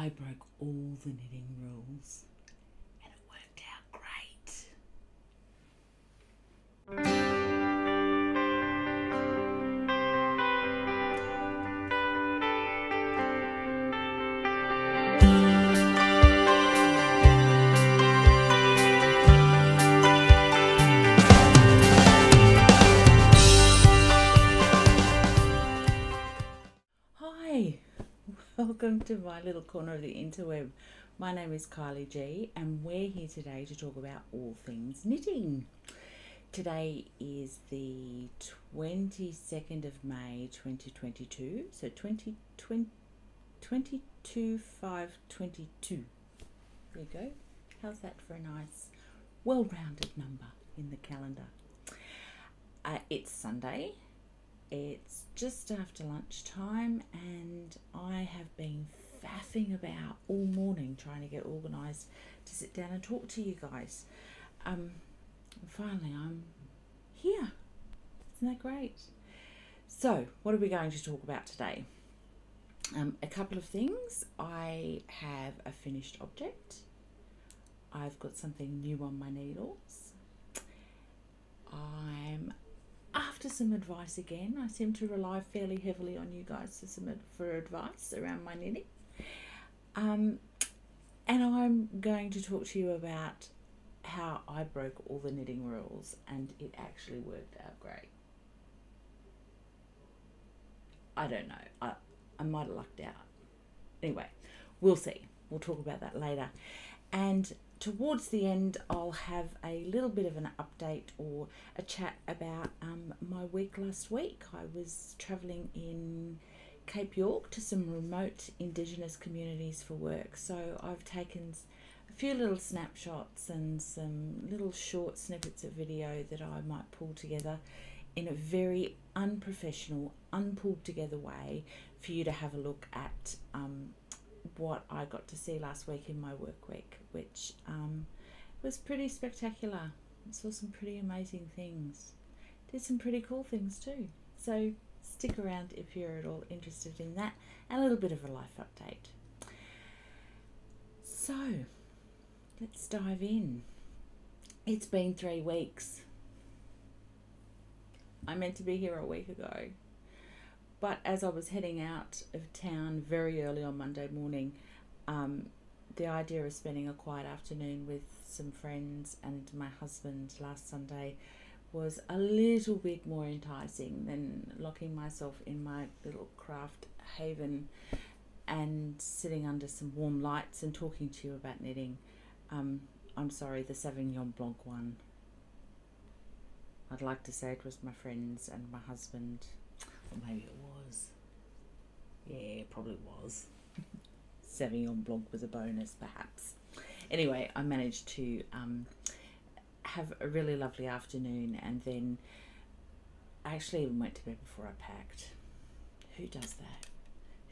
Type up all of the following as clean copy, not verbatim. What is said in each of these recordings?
I broke all the knitting rules and it worked out great. Hi, welcome to my little corner of the interweb. My name is Kylie G and we're here today to talk about all things knitting. Today is the 22nd of May 2022, so 22/5/22. There you go. How's that for a nice well-rounded number in the calendar? It's Sunday. It's just after lunchtime and I have been faffing about all morning trying to get organised to sit down and talk to you guys. Finally I'm here. Isn't that great? So what are we going to talk about today? A couple of things. I have a finished object. I've got something new on my needles. I'm after some advice again. I seem to rely fairly heavily on you guys for advice around my knitting. And I'm going to talk to you about how I broke all the knitting rules and it actually worked out great. I don't know. I might have lucked out. Anyway, we'll see. We'll talk about that later. And towards the end, I'll have a little bit of an update or a chat about my week last week. I was travelling in Cape York to some remote Indigenous communities for work. So I've taken a few little snapshots and some little short snippets of video that I might pull together in a very unprofessional, unpulled together way for you to have a look at what I got to see last week in my work week, which was pretty spectacular. I saw some pretty amazing things. Did some pretty cool things too. So stick around if you're at all interested in that, and a little bit of a life update. So let's dive in. It's been 3 weeks. I meant to be here a week ago. But as I was heading out of town very early on Monday morning, the idea of spending a quiet afternoon with some friends and my husband last Sunday was a little bit more enticing than locking myself in my little craft haven and sitting under some warm lights and talking to you about knitting. I'm sorry, the Sauvignon Blanc one. I'd like to say it was my friends and my husband. Or maybe it was. Yeah, it probably was. Sauvignon Blanc was a bonus, perhaps. Anyway, I managed to have a really lovely afternoon, and then I actually even went to bed before I packed. Who does that?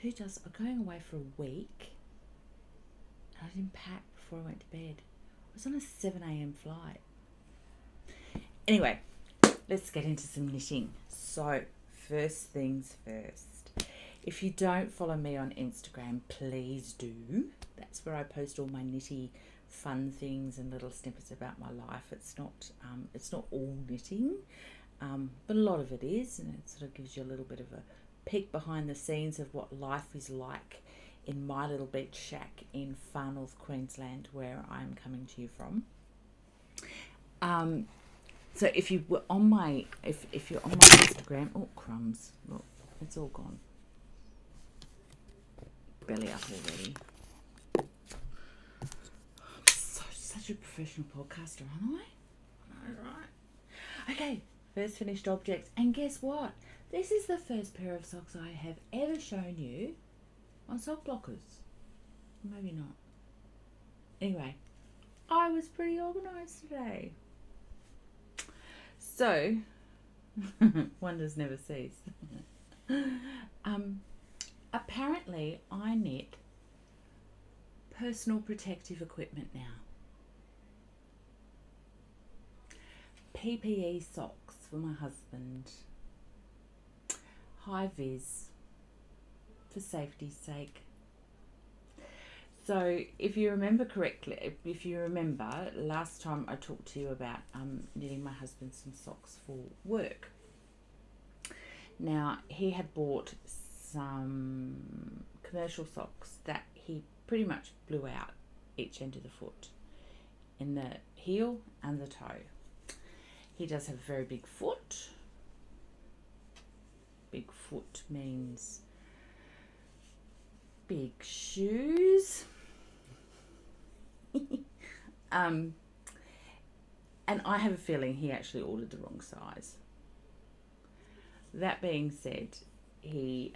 Who does? I'm going away for a week, and I didn't pack before I went to bed. I was on a 7 a.m. flight. Anyway, let's get into some knitting. So, first things first, if you don't follow me on Instagram, please do. That's where I post all my knitty fun things and little snippets about my life. It's not all knitting, but a lot of it is, and it sort of gives you a little bit of a peek behind the scenes of what life is like in my little beach shack in far north Queensland, where I'm coming to you from. So if you were on my, if you're on my Instagram, oh crumbs, look, it's all gone. Belly up already. I'm such a professional podcaster, aren't I? I know, right? Okay, first finished object, and guess what? This is the first pair of socks I have ever shown you on sock blockers. Maybe not. Anyway, I was pretty organised today. So, wonders never cease. Apparently, I knit personal protective equipment now. PPE socks for my husband. High vis for safety's sake. So if you remember correctly, last time I talked to you about knitting my husband some socks for work. Now, he had bought some commercial socks that he pretty much blew out each end of the foot, in the heel and the toe. He does have a very big foot. Big foot means big shoes. And I have a feeling he actually ordered the wrong size. That being said, he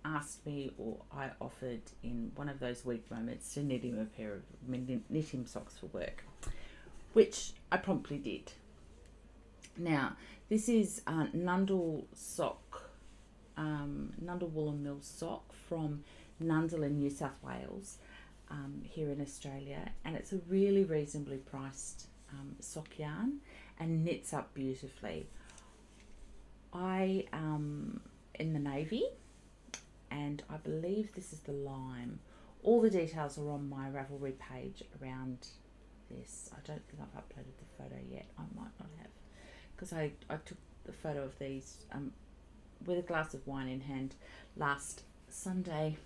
asked me, or I offered in one of those weak moments, to knit him socks for work, which I promptly did. Now, this is Nundle Wool and Mill sock from Nundle in New South Wales, here in Australia, and it's a really reasonably priced sock yarn and knits up beautifully. I in the navy, and I believe this is the lime. All the details are on my Ravelry page around this. I don't think I've uploaded the photo yet. I might not have, because I took the photo of these with a glass of wine in hand last Sunday,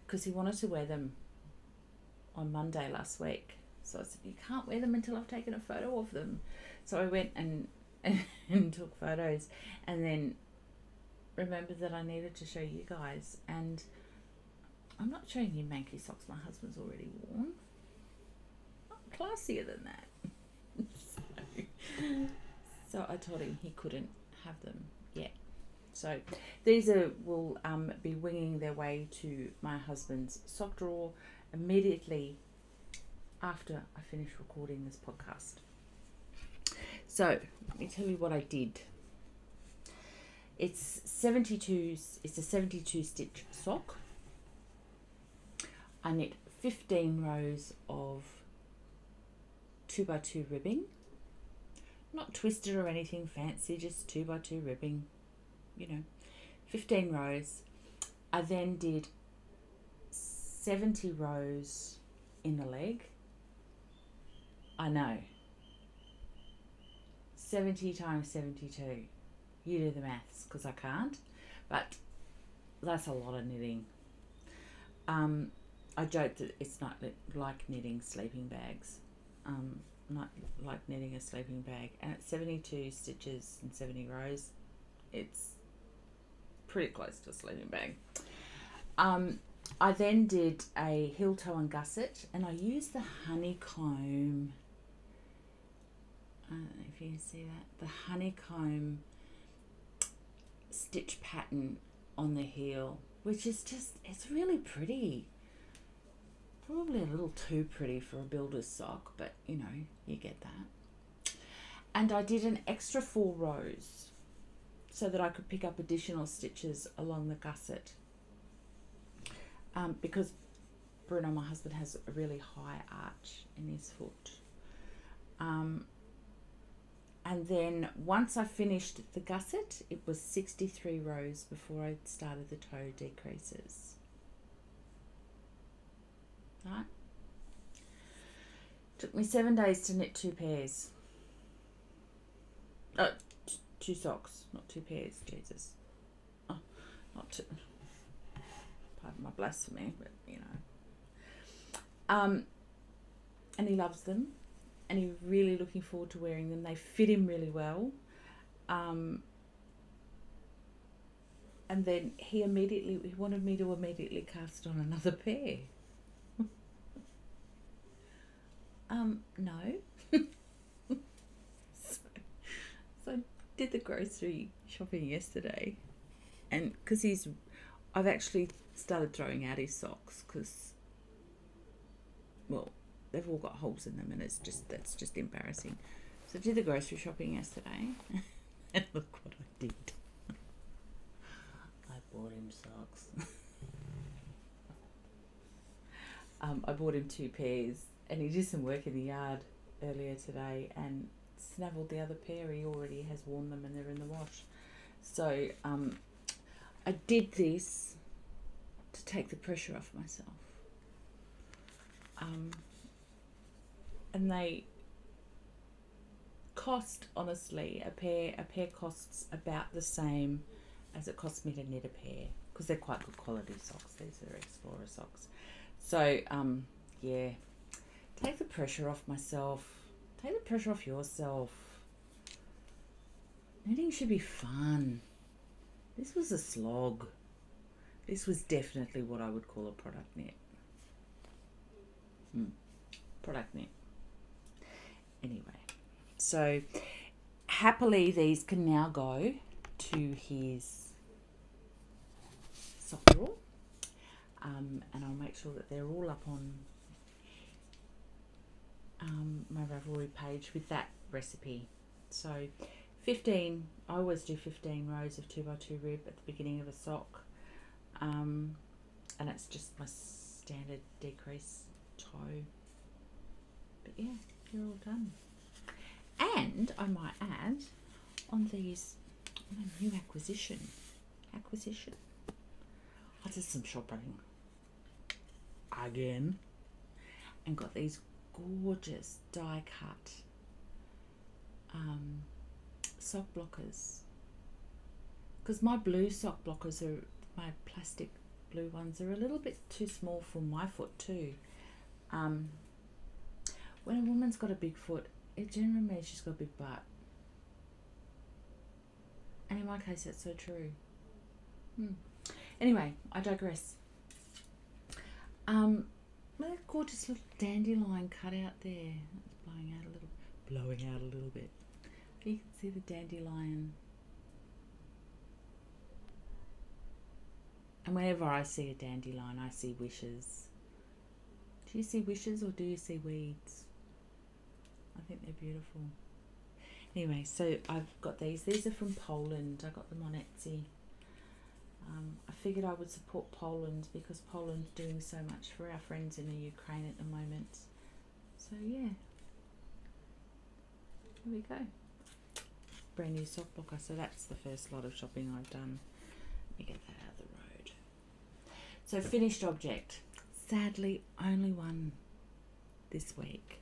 because he wanted to wear them on Monday last week. So I said, you can't wear them until I've taken a photo of them. So I went and took photos, and then remembered that I needed to show you guys. And I'm not showing you manky socks my husband's already worn. I'm classier than that. So I told him he couldn't have them yet. So these will be winging their way to my husband's sock drawer immediately after I finish recording this podcast. So let me tell you what I did. It's a 72 stitch sock. I knit 15 rows of 2x2 ribbing, not twisted or anything fancy, just 2x2 ribbing, 15 rows. I then did 70 rows in the leg. I know, 70 times 72. You do the maths, because I can't, but that's a lot of knitting. I joked that it's not like knitting sleeping bags, not like knitting a sleeping bag, and it's 72 stitches and 70 rows. It's pretty close to a sleeping bag. I then did a heel, toe and gusset, and I used the honeycomb. I don't know if you can see that, the honeycomb stitch pattern on the heel, which is just, it's really pretty. Probably a little too pretty for a builder's sock, but you get that. And I did an extra 4 rows so that I could pick up additional stitches along the gusset, because Bruno, my husband, has a really high arch in his foot. And then once I finished the gusset, it was 63 rows before I started the toe decreases. Right? Took me 7 days to knit 2 pairs. Oh, 2 socks, not 2 pairs, Jesus. Oh, not 2. Pardon my blasphemy, but and he loves them, and he's really looking forward to wearing them. They fit him really well. And then he wanted me to immediately cast on another pair. No. So I did the grocery shopping yesterday, and because I've actually started throwing out his socks, because, well, they've all got holes in them, and that's just embarrassing. So I did the grocery shopping yesterday, and look what I did. I bought him socks. I bought him 2 pairs, and he did some work in the yard earlier today and snavelled the other pair. He already has worn them, and they're in the wash. So I did this to take the pressure off myself. And they cost, honestly, a pair costs about the same as it cost me to knit a pair, because they're quite good quality socks. These are Explorer socks. So yeah, take the pressure off myself, take the pressure off yourself. Knitting should be fun. This was a slog. This was definitely what I would call a product knit. Product knit. Anyway, so happily these can now go to his sock drawer, and I'll make sure that they're all up on my Ravelry page with that recipe. So 15, I always do 15 rows of 2x2 rib at the beginning of a sock, and it's just my standard decrease toe. But yeah, they're all done. And I might add on these, my new acquisition. I did some shopping again and got these gorgeous die cut sock blockers, because my blue sock blockers are, my plastic blue ones are a little bit too small for my foot too. When a woman's got a big foot, it generally means she's got a big butt, and in my case that's so true. Anyway, I digress. That gorgeous little dandelion cut out there. It's blowing out a little bit. You can see the dandelion. And whenever I see a dandelion, I see wishes. Do you see wishes or do you see weeds? I think they're beautiful. Anyway, so I've got these. These are from Poland. I got them on Etsy. I figured I would support Poland because Poland's doing so much for our friends in the Ukraine at the moment. So yeah, here we go. Brand new sock blocker. So that's the first lot of shopping I've done. Let me get that out of the road. So finished object. Sadly, only one this week.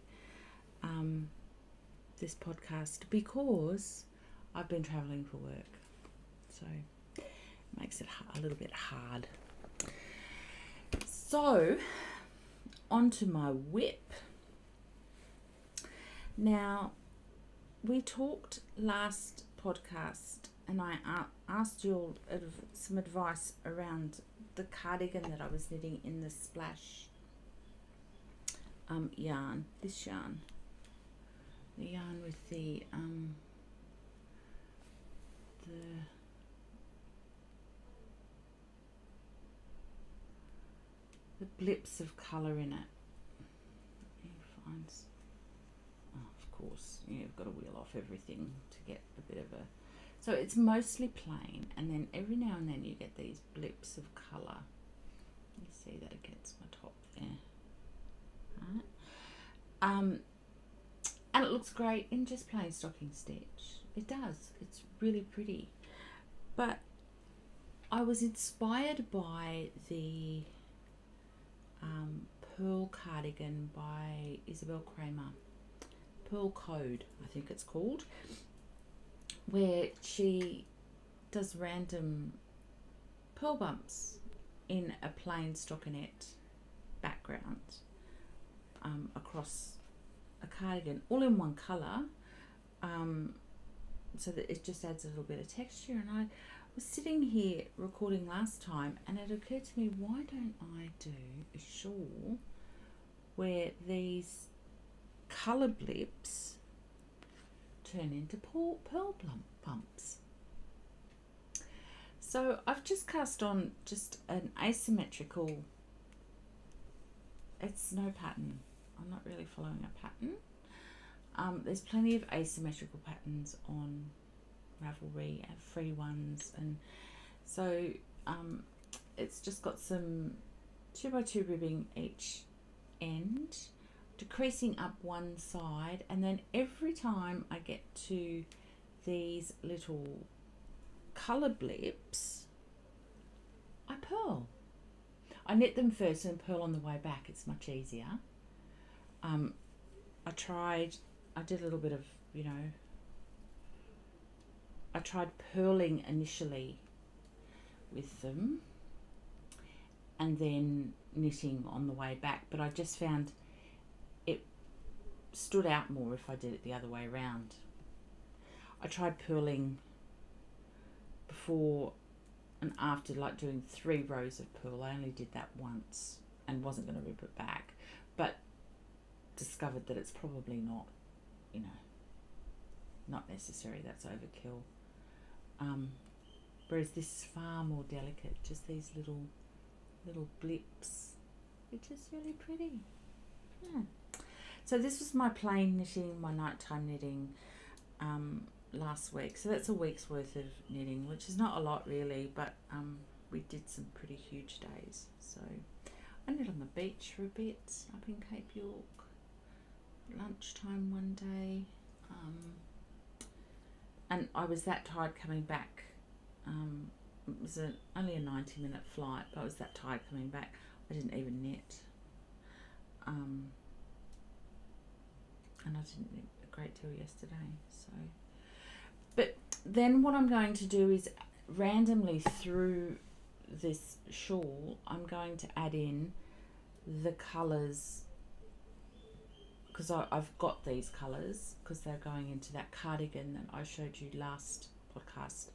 This podcast, because I've been travelling for work. So makes it a little bit hard. So onto my whip. Now, we talked last podcast and I asked you all some advice around the cardigan that I was knitting in the splash yarn, this yarn, the yarn with the blips of colour in it. Of course, you've got to wheel off everything to get a bit of a... So it's mostly plain, and then every now and then you get these blips of colour. You see that against my top there. Right. And it looks great in just plain stocking stitch. It does. It's really pretty. But I was inspired by the Purl cardigan by Isabel Kramer. Purl Code, I think it's called, where she does random purl bumps in a plain stockinette background across a cardigan, all in one colour, so that it just adds a little bit of texture. And I was sitting here recording last time and it occurred to me, why don't I do a shawl where these colour blips turn into purl bumps? So I've just cast on just an asymmetrical, it's no pattern. I'm not really following a pattern. There's plenty of asymmetrical patterns on Ravelry, free ones, and so it's just got some 2x2 ribbing each end, decreasing up one side, and then every time I get to these little colour blips, purl. I knit them first and purl on the way back. It's much easier. I did a little bit of, you know, I tried purling initially with them and then knitting on the way back, but I just found it stood out more if I did it the other way around. I tried purling before and after, like doing 3 rows of purl. I only did that once and wasn't going to rip it back, but discovered that it's probably not, you know, not necessary. That's overkill. Whereas this is far more delicate, just these little blips, which is really pretty. Yeah. So this was my plain knitting, my nighttime knitting last week. So that's a week's worth of knitting, which is not a lot really, but we did some pretty huge days. So I knit on the beach for a bit up in Cape York, lunchtime one day, and I was that tired coming back. It was only a 90-minute flight, but I was that tired coming back I didn't even knit, and I didn't knit a great deal yesterday. So, but then what I'm going to do is randomly through this shawl I'm going to add in the colours, because I've got these colours because they're going into that cardigan that I showed you last podcast.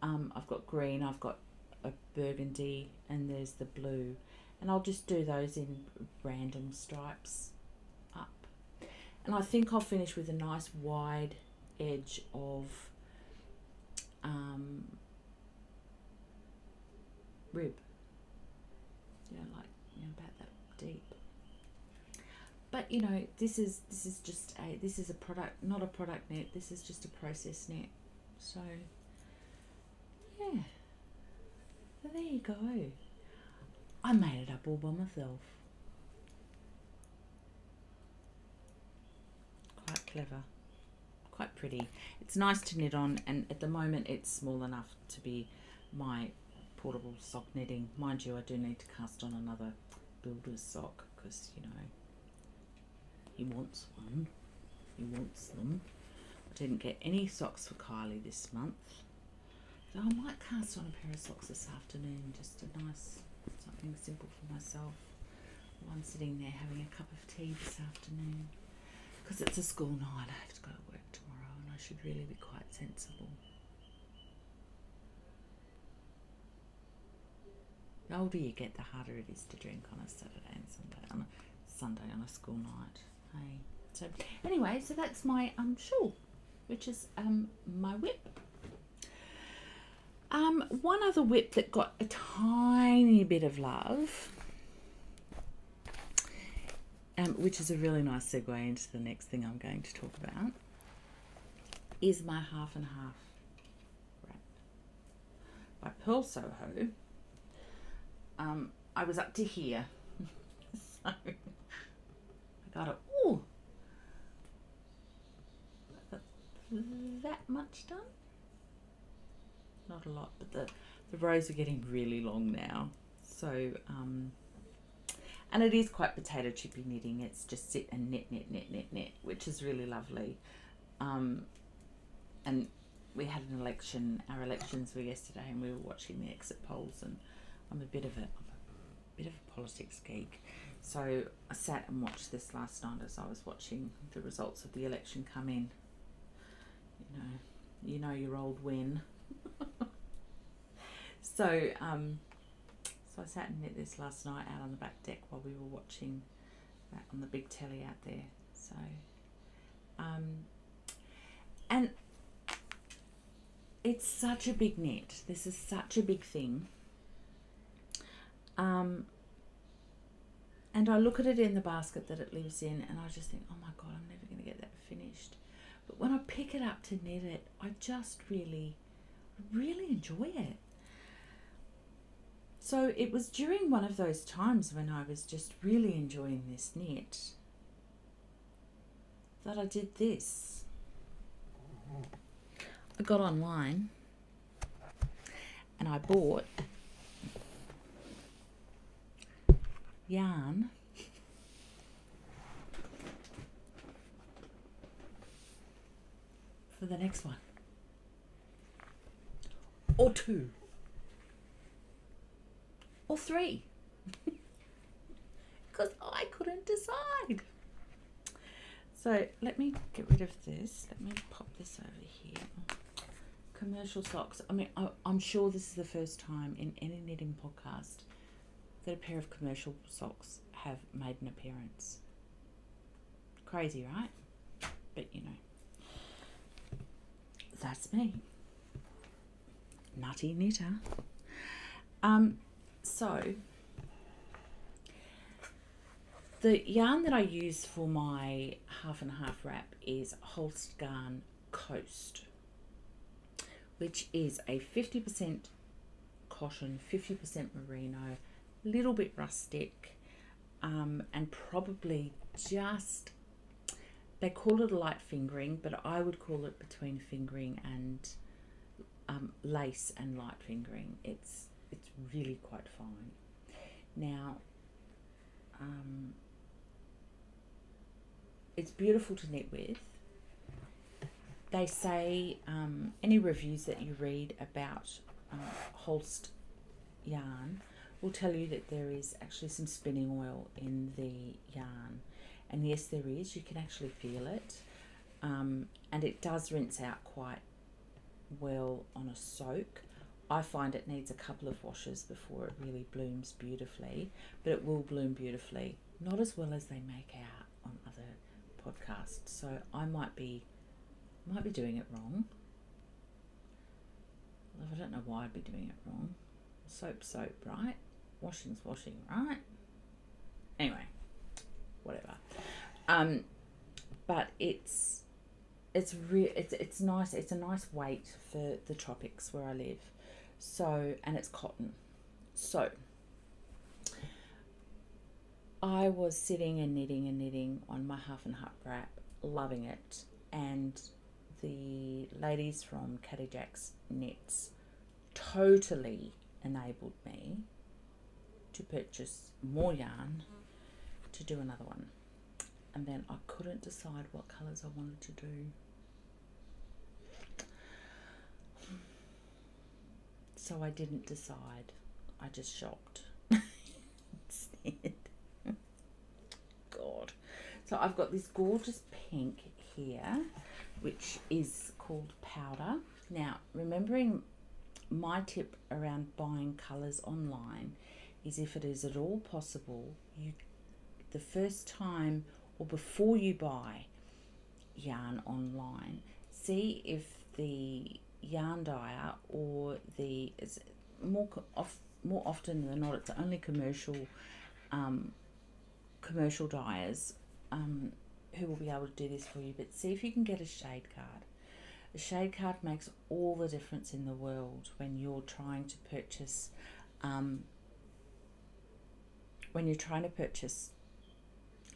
I've got green, I've got a burgundy, and there's the blue, and I'll just do those in random stripes up, and I think I'll finish with a nice wide edge of rib, you know, like, you know, about that deep. But you know, this is a product, not a product knit. This is just a process knit. So yeah, so there you go. I made it up all by myself. Quite clever, quite pretty. It's nice to knit on, and at the moment it's small enough to be my portable sock knitting. Mind you, I do need to cast on another builder's sock because, you know, he wants one. He wants them. I didn't get any socks for Kylie this month, so I might cast on a pair of socks this afternoon. Just a nice, something simple for myself while I'm sitting there having a cup of tea this afternoon, because it's a school night. I have to go to work tomorrow and I should really be quite sensible. The older you get, the harder it is to drink on a Saturday and Sunday on a school night. Hey. So anyway, so that's my shawl, which is my whip. One other whip that got a tiny bit of love, which is a really nice segue into the next thing I'm going to talk about, is my half and half wrap by Purl Soho. I was up to here, so I got it. Ooh, that much done. Not a lot, but the rows are getting really long now. So, and it is quite potato chippy knitting. It's just sit and knit, which is really lovely. And we had an election. Our elections were yesterday, and we were watching the exit polls. And I'm a bit of a politics geek, so I sat and watched this last night as I was watching the results of the election come in. You know your old win. So I sat and knit this last night out on the back deck while we were watching that on the big telly out there. So and it's such a big knit. This is such a big thing. And I look at it in the basket that it lives in, and I just think, oh my God, I'm never going to get that finished. But when I pick it up to knit it, I just really enjoy it. So it was during one of those times when I was just really enjoying this knit that I did this. I got online and I bought yarn for the next one. Or 2. Or 3. Because I couldn't decide. So let me get rid of this. Let me pop this over here. Commercial socks. I mean, I'm sure this is the first time in any knitting podcast that a pair of commercial socks have made an appearance. Crazy, right? But you know, that's me. Nutty knitter. So the yarn that I use for my half and half wrap is Holstgarn Coast, which is a 50% cotton, 50% merino, little bit rustic, and probably just, they call it a light fingering, but I would call it between fingering and lace and light fingering. It's really quite fine. Now, it's beautiful to knit with. They say any reviews that you read about Holst yarn will tell you that there is actually some spinning oil in the yarn, and yes, there is. You can actually feel it, and it does rinse out quite well on a soak. I find it needs a couple of washes before it really blooms beautifully, but it will bloom beautifully. Not as well as they make out on other podcasts, so I might be doing it wrong. I don't know why I'd be doing it wrong. Soap's soap, right? Washing's washing, right? Anyway, whatever. But it's nice. It's a nice weight for the tropics where I live. So, and it's cotton. So I was sitting and knitting on my half and half wrap, loving it, and the ladies from Caddy Jack's Knits totally enabled me to purchase more yarn to do another one. And then I couldn't decide what colours I wanted to do. So I didn't decide. I just shopped. God. So I've got this gorgeous pink here, which is called Powder. Now, remembering my tip around buying colours online is, if it is at all possible, the first time or before you buy yarn online, see if the yarn dyer or it's more often than not, it's only commercial dyers who will be able to do this for you. But see if you can get a shade card. A shade card makes all the difference in the world when you're trying to purchase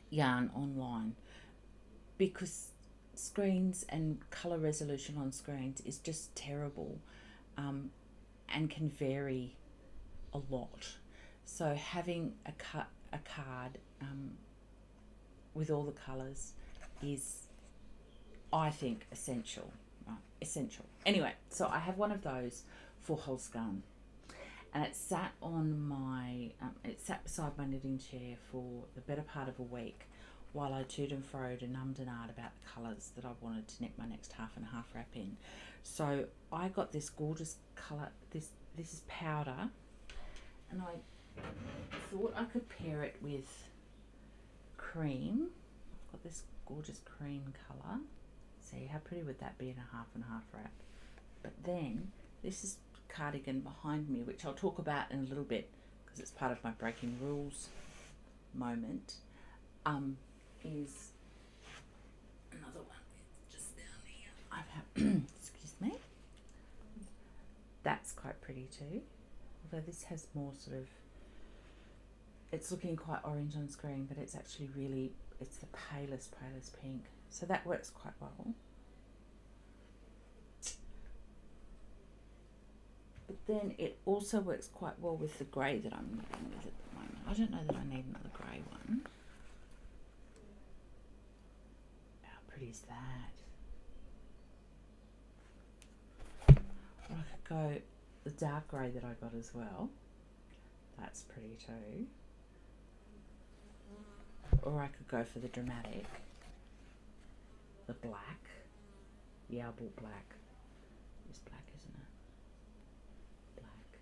yarn online, because screens and color resolution on screens is just terrible, and can vary a lot. So having a card with all the colors is, I think, essential. Right? Essential. Anyway, so I have one of those for Holstgarn, and it sat on my it sat beside my knitting chair for the better part of a week while I toed and froed and ummed and ahed about the colours that I wanted to knit my next half and half wrap in. So I got this gorgeous colour. This is Powder, and I thought I could pair it with cream. I've got this gorgeous cream colour. See, how pretty would that be in a half and half wrap? But then this is cardigan behind me, which I'll talk about in a little bit because it's part of my breaking rules moment. Is another one just down here. I've had, excuse me. That's quite pretty too. Although this has more sort of, it's looking quite orange on screen, but it's actually really, it's the palest pink. So that works quite well. But then it also works quite well with the grey that I'm knitting with at the moment. I don't know that I need another grey one. How pretty is that? Or I could go the dark grey that I got as well. That's pretty too. Or I could go for the dramatic. The black. Yeah, I bought black. It's black, isn't it? Black.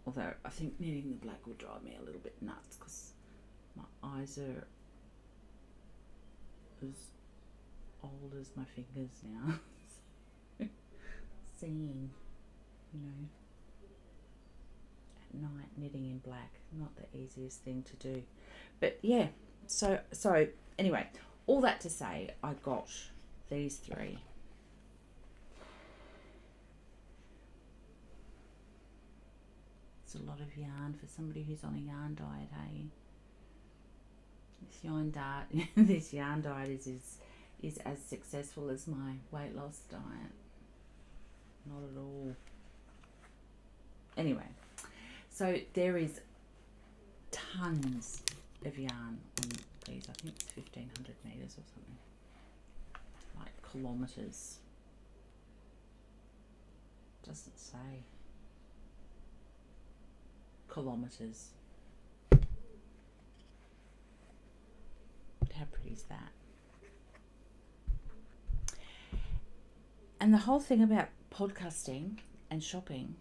Although I think knitting the black will drive me a little bit nuts because my eyes are as old as my fingers now. Seeing, you know, at night knitting in black, not the easiest thing to do. But yeah, so anyway, all that to say, I got these three. It's a lot of yarn for somebody who's on a yarn diet, hey? This yarn diet is as successful as my weight loss diet. Not at all. Anyway, so there is tons of yarn on these. I think it's 1,500 meters or something, like kilometers. Doesn't say. Kilometers. How pretty is that? And the whole thing about podcasting and shopping,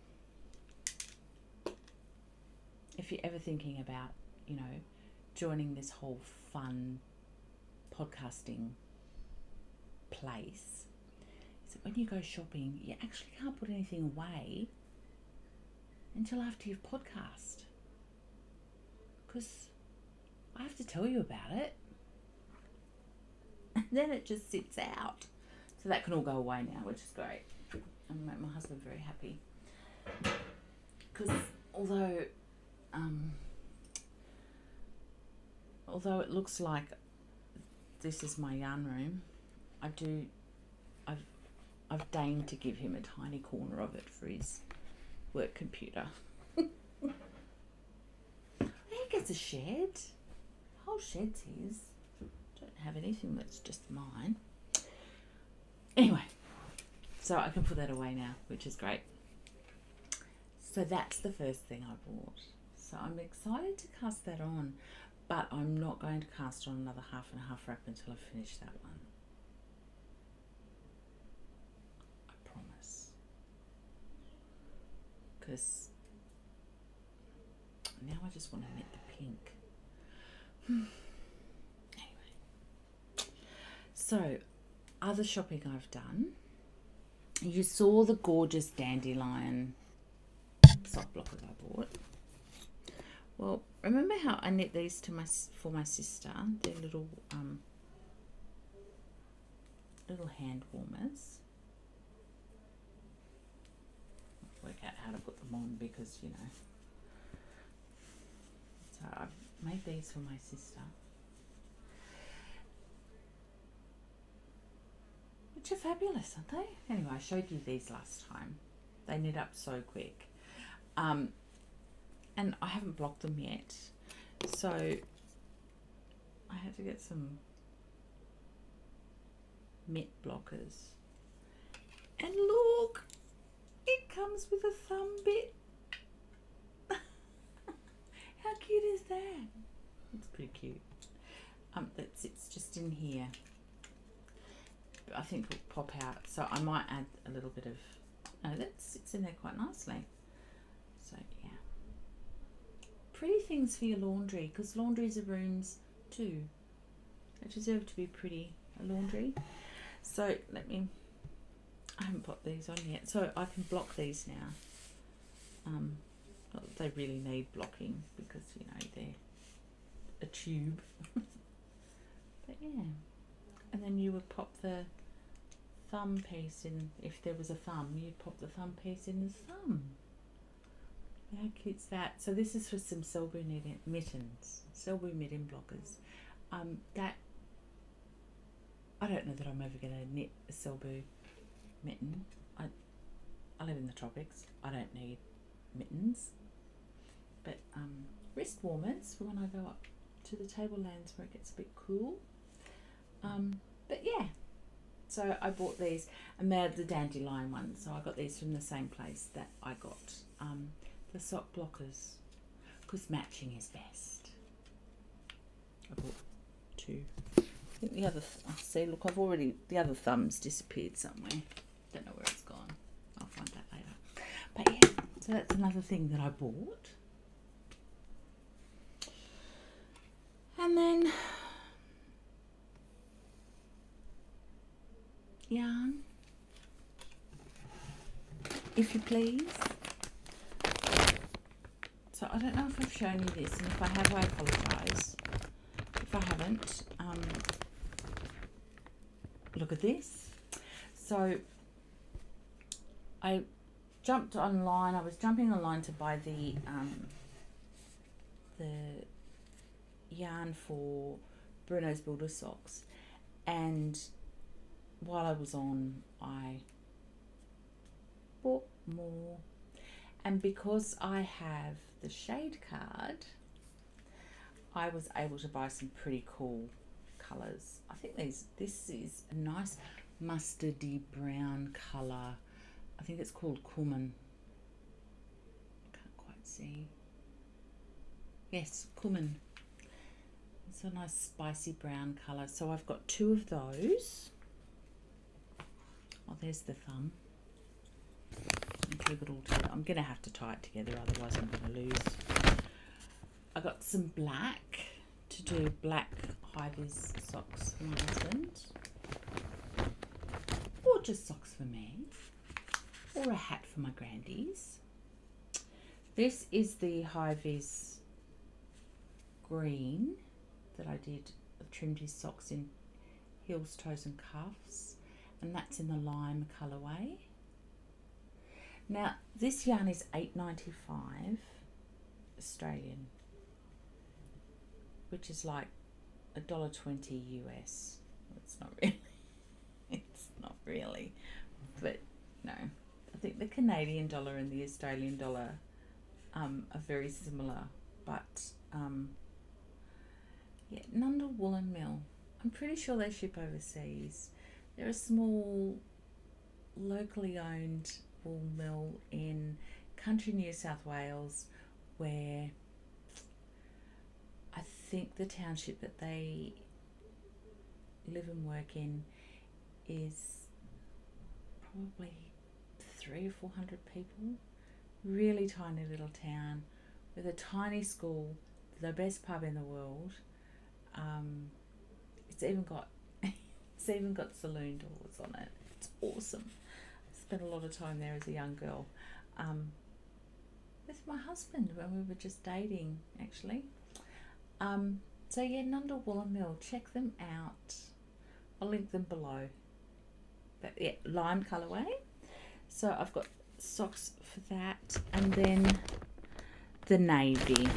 if you're ever thinking about, you know, joining this whole fun podcasting place, is that when you go shopping, you actually can't put anything away until after you've podcast, because I have to tell you about it and then it just sits out. So that can all go away now, which is great. And make my husband very happy, because although it looks like this is my yarn room, I've deigned to give him a tiny corner of it for his work computer. He gets a shed. The whole shed's his. Don't have anything that's just mine. Anyway, so I can put that away now, which is great. So that's the first thing I bought. So I'm excited to cast that on, but I'm not going to cast on another half and half wrap until I finish that one. I promise. Because now I just want to knit the pink. Anyway. So, other shopping I've done. You saw the gorgeous dandelion sock blockers I bought. Well, remember how I knit these for my sister? They're little hand warmers. Work out how to put them on because, you know. So I've made these for my sister, which are fabulous, aren't they? Anyway, I showed you these last time. They knit up so quick. And I haven't blocked them yet, so I had to get some Mitt Blockers. And look, it comes with a thumb bit. How cute is that? It's pretty cute. That sits just in here. But I think it'll pop out, so I might add a little bit of. No, that sits in there quite nicely. So yeah, pretty things for your laundry, because laundries are rooms too. They deserve to be pretty, a laundry. So I haven't put these on yet, so I can block these now. Not that they really need blocking because, you know, they're a tube. But yeah, and then you would pop the thumb piece in. If there was a thumb, you'd pop the thumb piece in the thumb. How cute's that? So this is for some Selbu mittens, Selbu mitten blockers. That I don't know that I'm ever going to knit a Selbu mitten. I live in the tropics. I don't need mittens. But wrist warmers for when I go up to the tablelands where it gets a bit cool. But yeah, so I bought these, and they're the dandelion ones. So I got these from the same place that I got the sock blockers, because matching is best. I bought two. I think the other, see, look, the other thumb's disappeared somewhere. Don't know where it's gone. I'll find that later. But yeah, so that's another thing that I bought. And then yarn, if you please. So I don't know if I've shown you this, and if I have, I apologise. If I haven't, look at this. So I jumped online. I was jumping online to buy the yarn for Bruno's Builder socks, and while I was on, I bought more. And because I have the shade card, I was able to buy some pretty cool colours. I think this is a nice mustardy brown colour. I think it's called cumin. Can't quite see. Yes, cumin. It's a nice spicy brown colour. So I've got two of those. Oh, there's the thumb. And keep it all together. I'm going to have to tie it together, otherwise I'm going to lose. I got some black to do black high-vis socks for my husband, or just socks for me, or a hat for my grandies. This is the high-vis green that I did. I trimmed his socks in heels, toes and cuffs, and that's in the lime colourway. Now this yarn is $8.95 Australian, which is like $1.20 US. It's not really. It's not really, but no. I think the Canadian dollar and the Australian dollar are very similar, but yeah, Nundle Woolen Mill. I'm pretty sure they ship overseas. They're a small, locally owned wool mill in country New South Wales, where I think the township that they live and work in is probably 300 or 400 people. Really tiny little town with a tiny school, the best pub in the world. It's even got saloon doors on it. It's awesome. I spent a lot of time there as a young girl, with my husband when we were just dating, actually. So yeah, Nundle Woolen Mill, check them out. I'll link them below. But yeah, lime colourway. So I've got socks for that, and then the navy.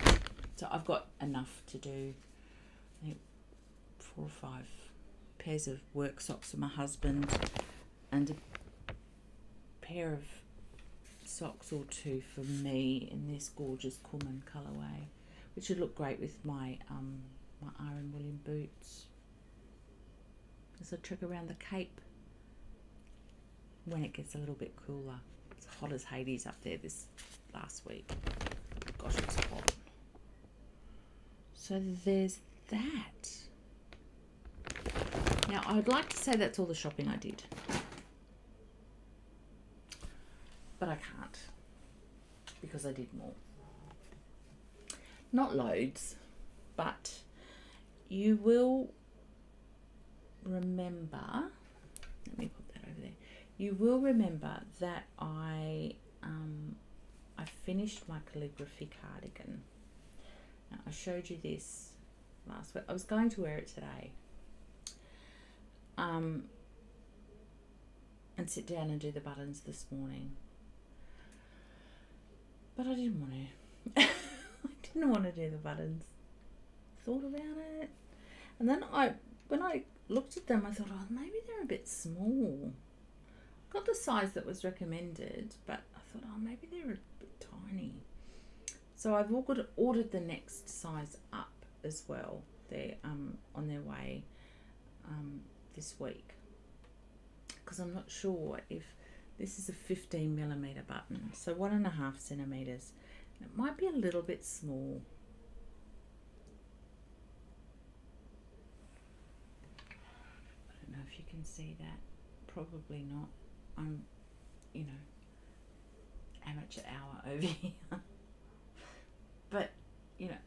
So I've got enough to do, I think 4 or 5 pairs of work socks for my husband, and a pair of socks or 2 for me in this gorgeous Cumin colourway, which would look great with my my Iron William boots as a trip around the Cape when it gets a little bit cooler. It's hot as Hades up there this last week. Gosh, it's hot. So there's that. Now I'd like to say that's all the shopping I did, but I can't, because I did more. Not loads, but you will remember, let me put that over there. You will remember that I finished my calligraphy cardigan. Now, I showed you this last week. I was going to wear it today, and sit down and do the buttons this morning, but I didn't want to. I didn't want to do the buttons. Thought about it, and then when I looked at them, I thought, oh, maybe they're a bit small. Got the size that was recommended, but I thought, oh, maybe they're a bit tiny. So I've ordered the next size up as well. They're on their way this week, because I'm not sure if this is a 15mm button, so 1.5 centimeters. It might be a little bit small. I don't know if you can see that. Probably not. I'm, you know, amateur hour over here. But, you know,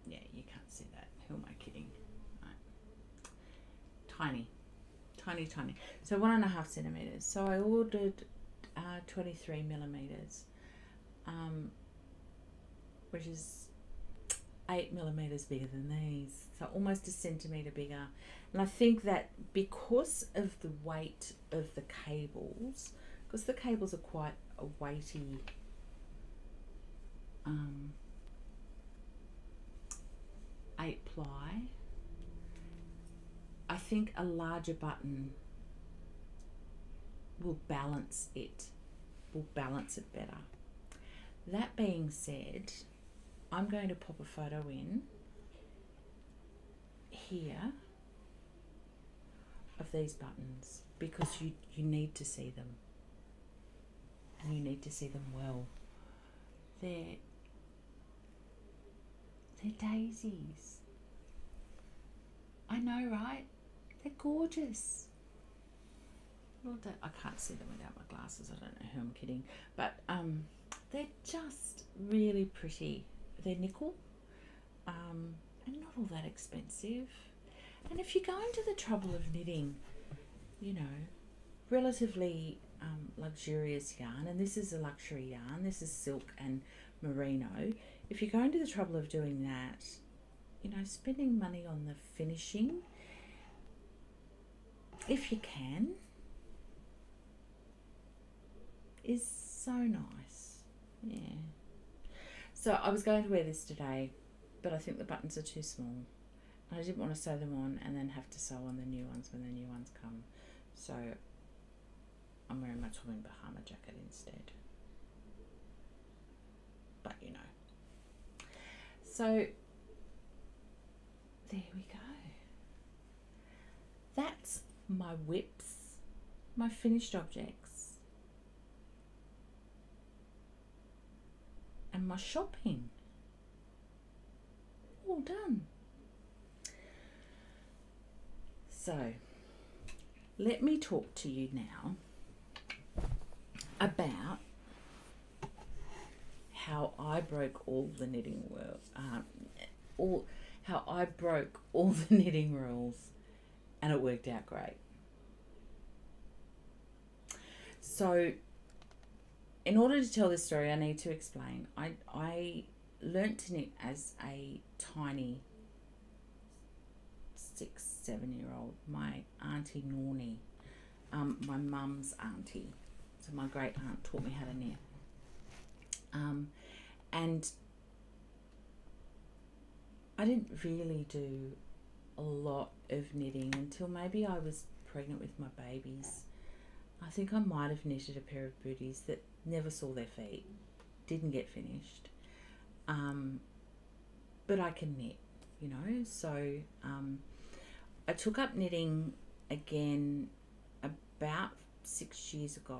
yeah, you can't see that. Who am I kidding? Right. Tiny. Tiny, tiny. So 1.5 centimeters. So I ordered 23mm, which is 8mm bigger than these. So almost a centimeter bigger. And I think that because of the weight of the cables, because the cables are quite a weighty 8-ply, I think a larger button will balance it better. That being said, I'm going to pop a photo in here of these buttons, because you need to see them, and you need to see them well. They're daisies. I know, right? They're gorgeous. Well, I can't see them without my glasses. I don't know who I'm kidding. But they're just really pretty. They're nickel, and not all that expensive. And if you're going to the trouble of knitting, you know, relatively luxurious yarn, and this is a luxury yarn, this is silk and merino. If you're going to the trouble of doing that, you know, spending money on the finishing, if you can, is so nice. Yeah. So I was going to wear this today, but I think the buttons are too small. I didn't want to sew them on and then have to sew on the new ones when the new ones come. So I'm wearing my Tommy Bahama jacket instead. But you know. So there we go. That's my whips, my finished objects, and my shopping. All done. So let me talk to you now about how I broke all the knitting how I broke all the knitting rules, and it worked out great. So in order to tell this story, I need to explain. I learnt to knit as a tiny 6-7-year-old. My auntie Nornie, my mum's auntie, so my great aunt, taught me how to knit. And I didn't really do a lot of knitting until maybe I was pregnant with my babies. I think I might have knitted a pair of booties that never saw their feet, didn't get finished. But I can knit, you know. So I took up knitting again about 6 years ago,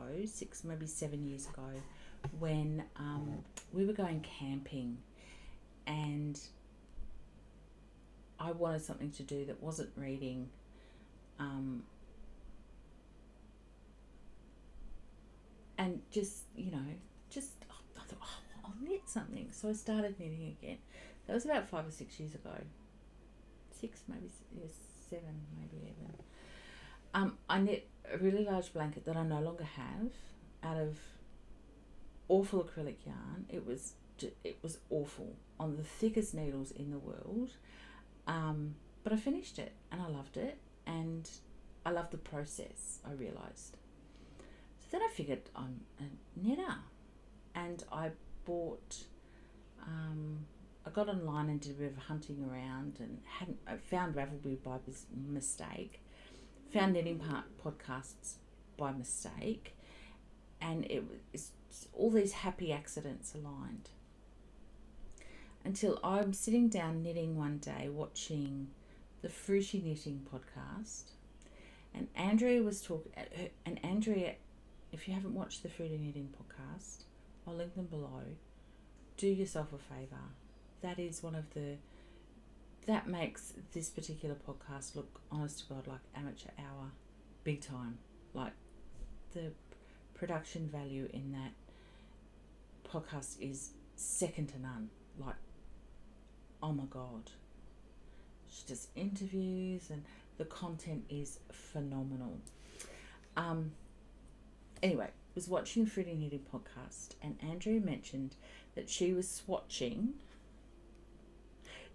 maybe 7 years ago, when we were going camping, and I wanted something to do that wasn't reading. And just, you know, I thought, oh, I'll knit something. So I started knitting again. That was about 5 or 6 years ago. 6, maybe, yes, 7, maybe even. I knit a really large blanket that I no longer have out of awful acrylic yarn. It was awful, on the thickest needles in the world. But I finished it and I loved it, and I loved the process, I realised. So then I figured I'm a knitter, and I bought, I got online and did a bit of hunting around, and I found Ravelry by mistake, found Knitting podcasts by mistake, and it's all these happy accidents aligned. until I'm sitting down knitting one day watching the Fruity Knitting podcast, and Andrea was talking, and Andrea, if you haven't watched the Fruity Knitting podcast, I'll link them below. Do yourself a favour. That is one of the, that makes this particular podcast look, honest to God, like amateur hour, big time. Like, the production value in that podcast is second to none. Like, oh my God. She does interviews and the content is phenomenal. Anyway, was watching the Fruity Knitting podcast, and Andrea mentioned that she was swatching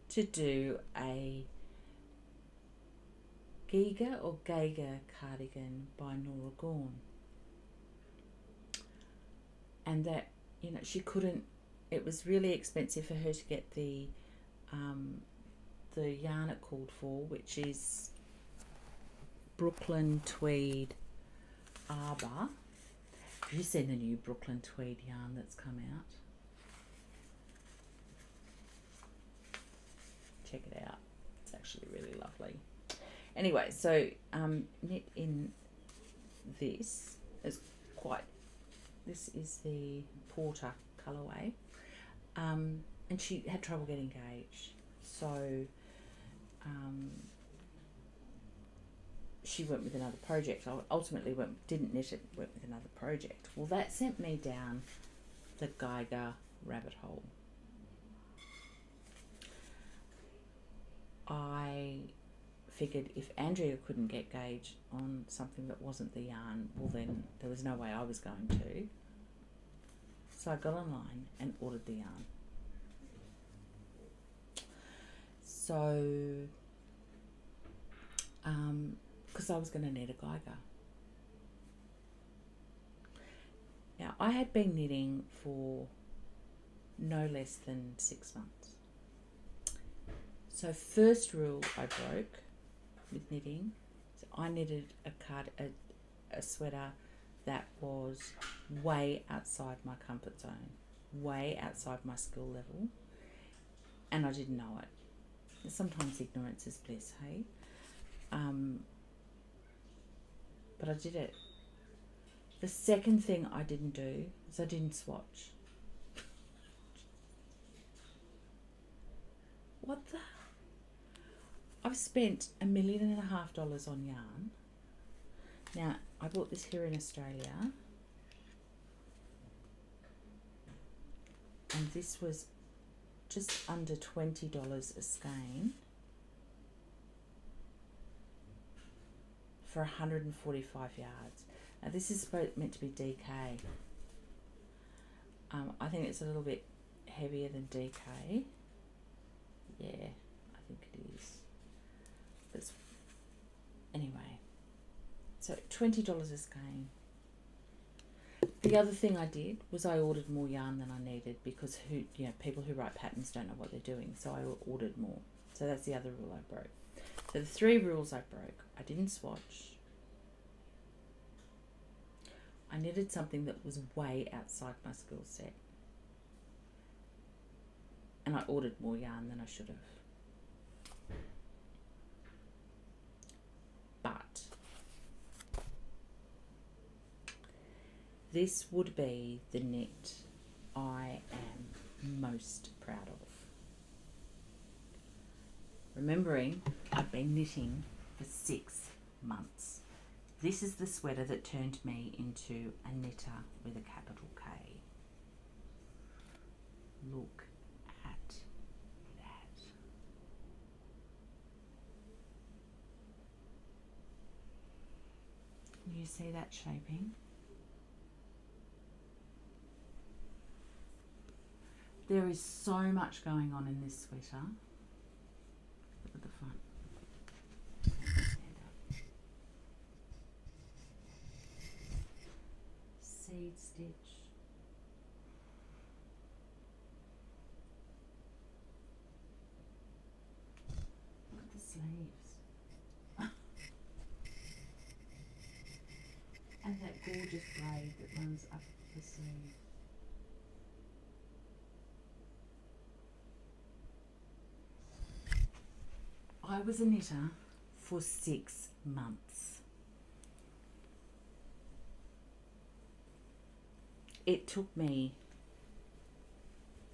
to do a Geiger cardigan by Nora Gorn, and that, you know, she couldn't, it was really expensive for her to get the yarn it called for, which is Brooklyn Tweed Arbor. Have you seen the new Brooklyn Tweed yarn that's come out? Check it out. It's actually really lovely. Anyway, so knit in this is quite, this is the Porter colourway, and she had trouble getting gauge, so she went with another project. I ultimately didn't knit it, went with another project. Well, that sent me down the Geiger rabbit hole. I figured if Andrea couldn't get gauge on something that wasn't the yarn, well then there was no way I was going to. So I got online and ordered the yarn. So, because I was going to knit a Geiger. Now, I had been knitting for no less than 6 months. So first rule I broke with knitting, so I knitted a sweater that was way outside my comfort zone, way outside my skill level, and I didn't know it. Sometimes ignorance is bliss, hey? But I did it. The second thing I didn't do is I didn't swatch. What the? I've spent $1.5 million on yarn. Now, I bought this here in Australia, and this was just under $20 a skein for 145 yards. Now, this is meant to be DK. I think it's a little bit heavier than DK. Yeah, I think it is. But anyway, so $20 a skein. The other thing I did was I ordered more yarn than I needed, because people who write patterns don't know what they're doing, so I ordered more. So that's the other rule I broke. So the 3 rules I broke: I didn't swatch, I knitted something that was way outside my skill set, and I ordered more yarn than I should have. But this would be the knit I am most proud of. Remembering I've been knitting for 6 months. This is the sweater that turned me into a knitter with a capital K. Look at that. You see that shaping? There is so much going on in this sweater. Look at the front. Stand up. Seed stitch. Look at the sleeves. And that gorgeous braid that runs up the sleeve. I was a knitter for 6 months. It took me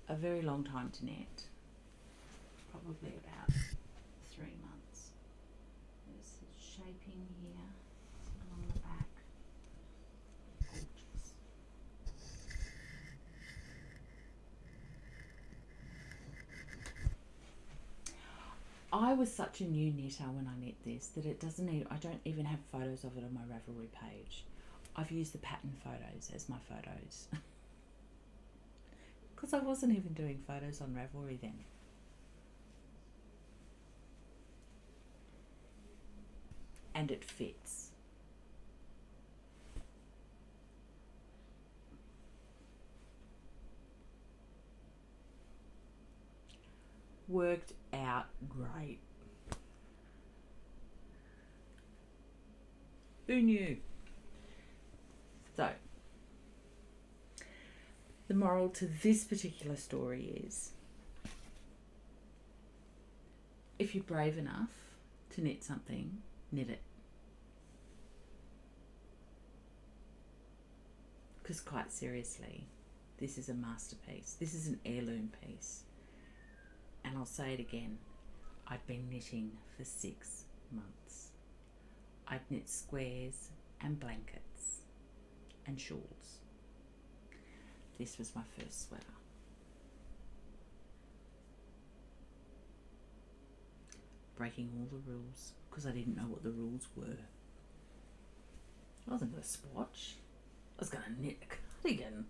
a very long time to knit, probably about 3 months. There's the shaping here along the back. Gorgeous. I was such a new knitter when I knit this that it doesn't need, I don't even have photos of it on my Ravelry page. I've used the pattern photos as my photos. Because I wasn't even doing photos on Ravelry then. And it fits. Worked out great. Who knew? So, the moral to this particular story is, if you're brave enough to knit something, knit it. Because quite seriously, this is a masterpiece. This is an heirloom piece. And I'll say it again, I'd been knitting for 6 months. I'd knit squares and blankets and shawls. This was my first sweater. Breaking all the rules because I didn't know what the rules were. I wasn't going to swatch. I was going to knit a cardigan.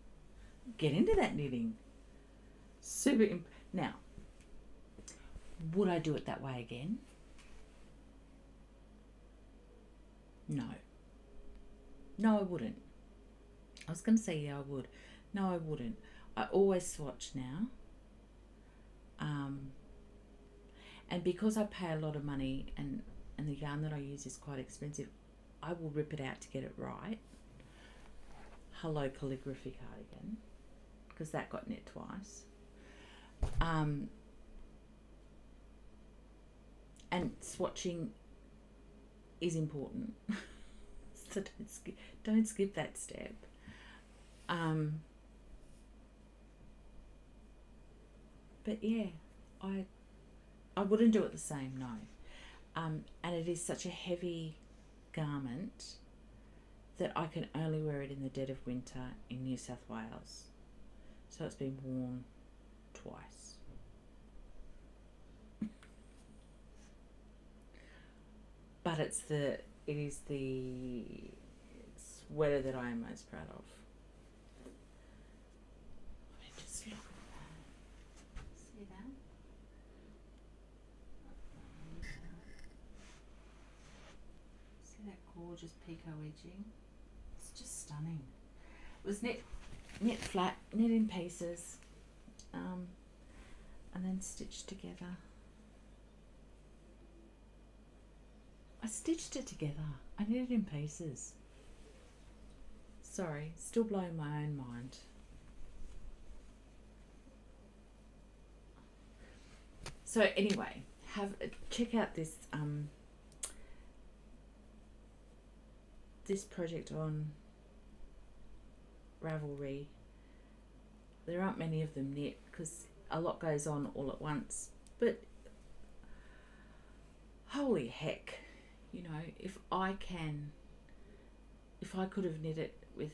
Get into that knitting. Now, would I do it that way again? No. No, I wouldn't. I was going to say, yeah, I would. No, I wouldn't. I always swatch now. And because I pay a lot of money and the yarn that I use is quite expensive, I will rip it out to get it right. Hello, Calligraphy Cardigan, because that got knit twice. And swatching is important. So don't skip that step. But yeah, I wouldn't do it the same, no. And it is such a heavy garment that I can only wear it in the dead of winter in New South Wales. So it's been worn twice. But it is the sweater that I am most proud of. Let me just look at that. See that? See that gorgeous picot edging? It's just stunning. It was knit flat, knit in pieces, and then stitched together. I stitched it together. I knit it in pieces. Sorry, still blowing my own mind. So anyway, check out this this project on Ravelry. There aren't many of them knit because a lot goes on all at once. But holy heck. You know, if I could have knit it with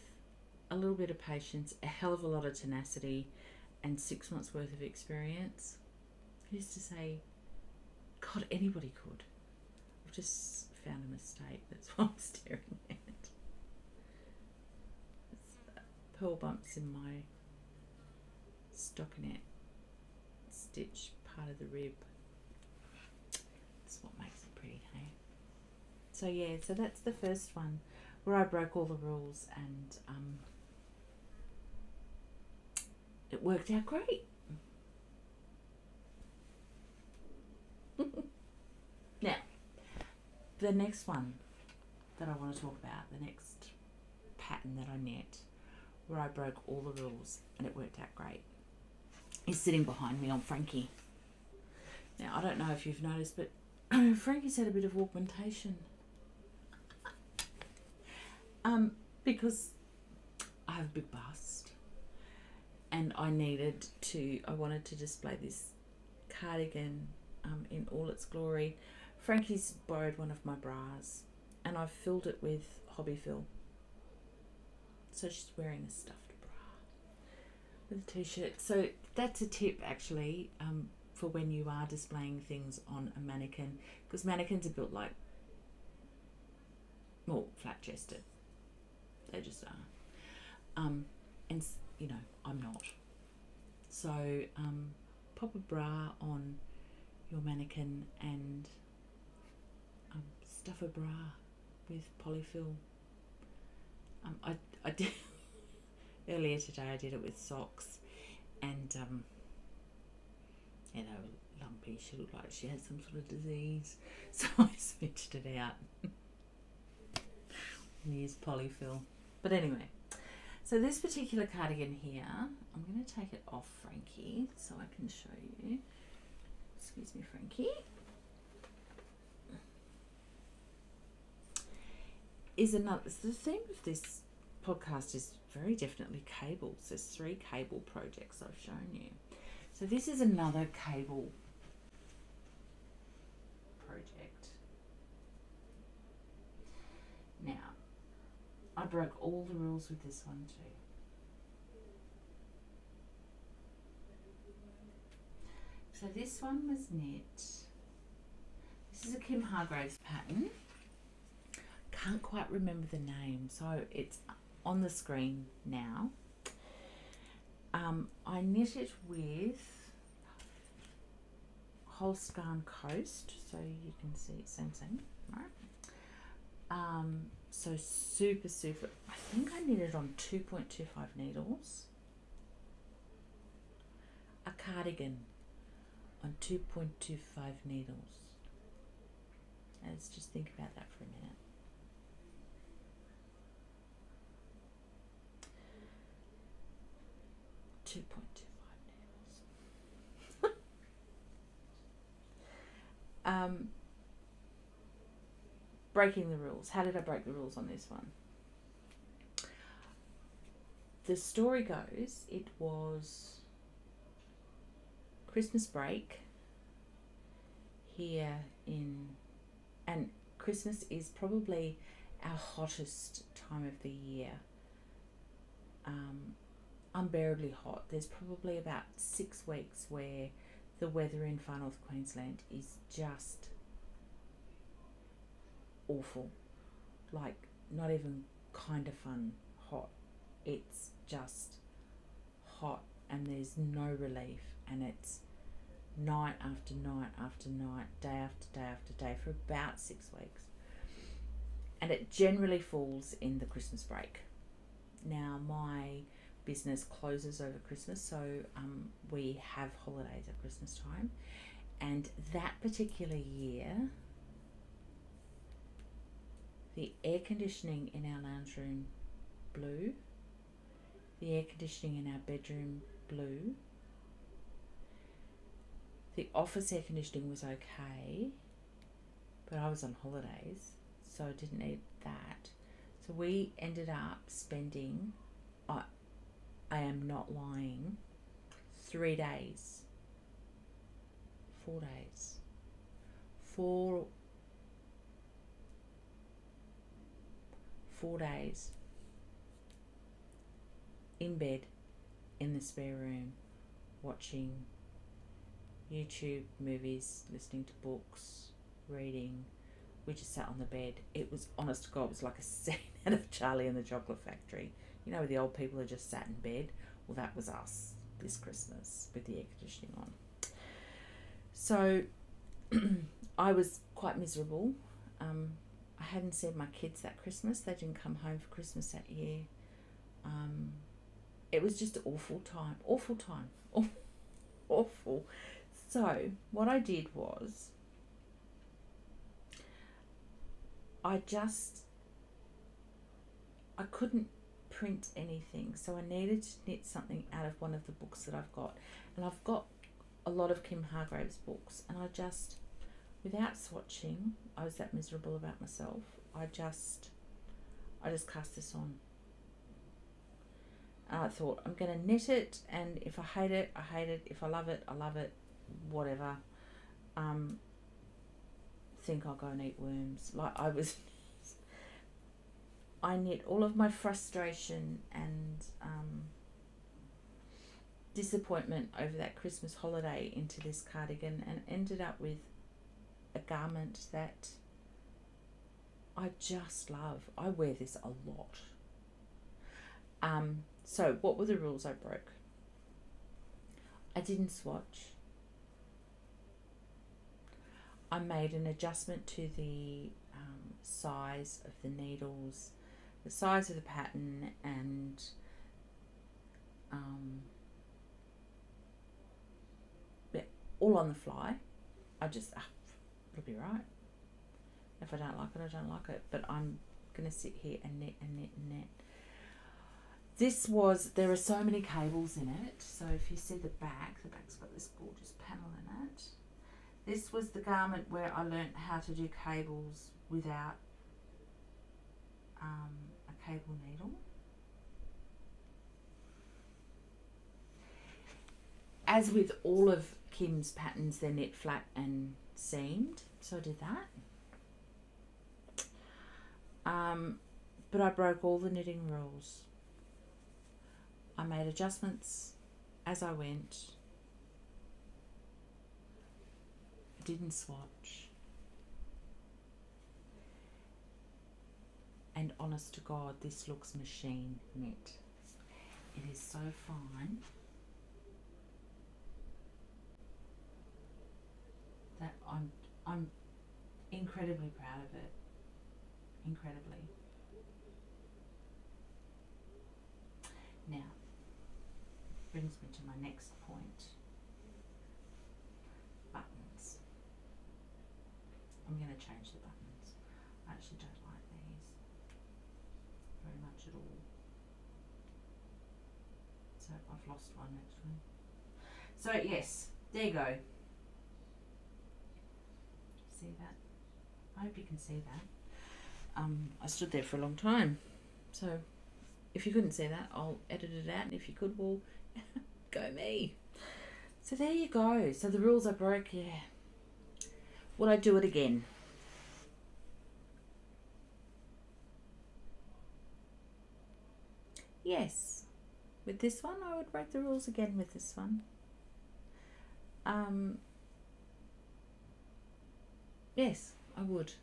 a little bit of patience, a hell of a lot of tenacity, and 6 months worth of experience, who's to say, God, anybody could. I've just found a mistake. That's what I'm staring at. It's pearl bumps in my stockinette stitch, part of the rib. That's what makes it pretty, hey? So yeah, so that's the first one where I broke all the rules and it worked out great. Now, the next one that I want to talk about, the next pattern that I knit where I broke all the rules and it worked out great, is sitting behind me on Frankie. Now, I don't know if you've noticed, but Frankie's had a bit of augmentation. Because I have a big bust and I wanted to display this cardigan in all its glory. Frankie's borrowed one of my bras and I've filled it with hobby fill. So she's wearing a stuffed bra with a t-shirt. So that's a tip actually, for when you are displaying things on a mannequin, because mannequins are built like, well, flat-chested. They just are. And you know, I'm not. So pop a bra on your mannequin and stuff a bra with polyfill. I did earlier today. I did it with socks, and you know, lumpy. She looked like she had some sort of disease, so I switched it out and used polyfill. But anyway, so this particular cardigan here, I'm going to take it off Frankie so I can show you. Excuse me, Frankie. The theme of this podcast is very definitely cables. There's 3 cable projects I've shown you. So this is another cable project. Now, I broke all the rules with this one too. So this one was knit. This is a Kim Hargraves pattern. Can't quite remember the name, so it's on the screen now. I knit it with Holstan Coast, so you can see it's same, right? So super, I think I knitted on 2.25 needles. A cardigan on 2.25 needles. Let's just think about that for a minute. Breaking the rules. How did I break the rules on this one? The story goes, it was Christmas break here and Christmas is probably our hottest time of the year. Unbearably hot. There's probably about 6 weeks where the weather in Far North Queensland is just awful. Like, not even kind of fun hot. It's just hot and there's no relief, and it's night after night after night, day after day after day for about 6 weeks. And it generally falls in the Christmas break. Now, my business closes over Christmas, so we have holidays at Christmas time, and that particular year the air conditioning in our lounge room blew, the air conditioning in our bedroom blew, the office air conditioning was okay, but I was on holidays, so I didn't need that. So we ended up spending, I am not lying, 3 days, 4 days, 4 days in bed in the spare room watching YouTube, movies, listening to books, reading. We just sat on the bed. It was, honest to God, it was like a scene out of Charlie and the Chocolate Factory. You know, where the old people are just sat in bed? Well, that was us this Christmas with the air conditioning on. So I was quite miserable. I hadn't seen my kids that Christmas. They didn't come home for Christmas that year. It was just an awful time. Awful. So what I did was I couldn't print anything, so I needed to knit something out of one of the books that I've got, and I've got a lot of Kim Hargraves books, and without swatching. I was that miserable about myself. I just cast this on. I thought, I'm going to knit it, and if I hate it, I hate it. If I love it, I love it. Whatever. Think I'll go and eat worms. Like, I knit all of my frustration and disappointment over that Christmas holiday into this cardigan, and ended up with a garment that I just love. I wear this a lot. So what were the rules I broke? I didn't swatch. I made an adjustment to the size of the needles, the size of the pattern, and all on the fly. I just, it'll be right. If I don't like it, I don't like it. But I'm going to sit here and knit and knit and knit. There are so many cables in it. So if you see the back's got this gorgeous panel in it. This was the garment where I learnt how to do cables without a cable needle. As with all of Kim's patterns, they're knit flat and seamed, so I did that. But I broke all the knitting rules. I made adjustments as I went. I didn't swatch. And honest to God, this looks machine knit. It is so fine that I'm incredibly proud of it. Incredibly. Now, brings me to my next point. Buttons. I'm going to change the buttons. I actually don't like these very much at all. So I've lost one actually. So yes, there you go. See that? I hope you can see that. I stood there for a long time, so if you couldn't see that, I'll edit it out, and if you could, well, go me. So there you go. So the rules I broke, yeah. Will I do it again? Yes. With this one, I would break the rules again with this one. Yes, I would.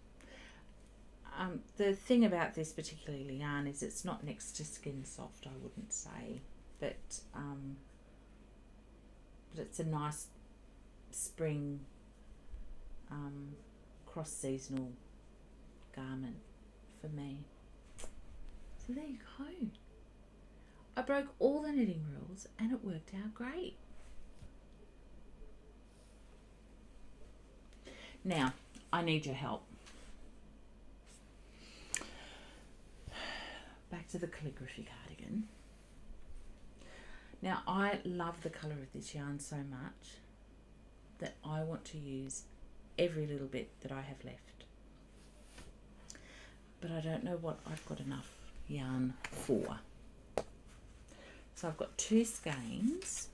The thing about this particular yarn is it's not next to skin soft, I wouldn't say, but it's a nice spring cross-seasonal garment for me. So there you go. I broke all the knitting rules and it worked out great. Now, I need your help. Back to the calligraphy cardigan. Now, I love the colour of this yarn so much that I want to use every little bit that I have left. But I don't know what I've got enough yarn for. So I've got 2 skeins,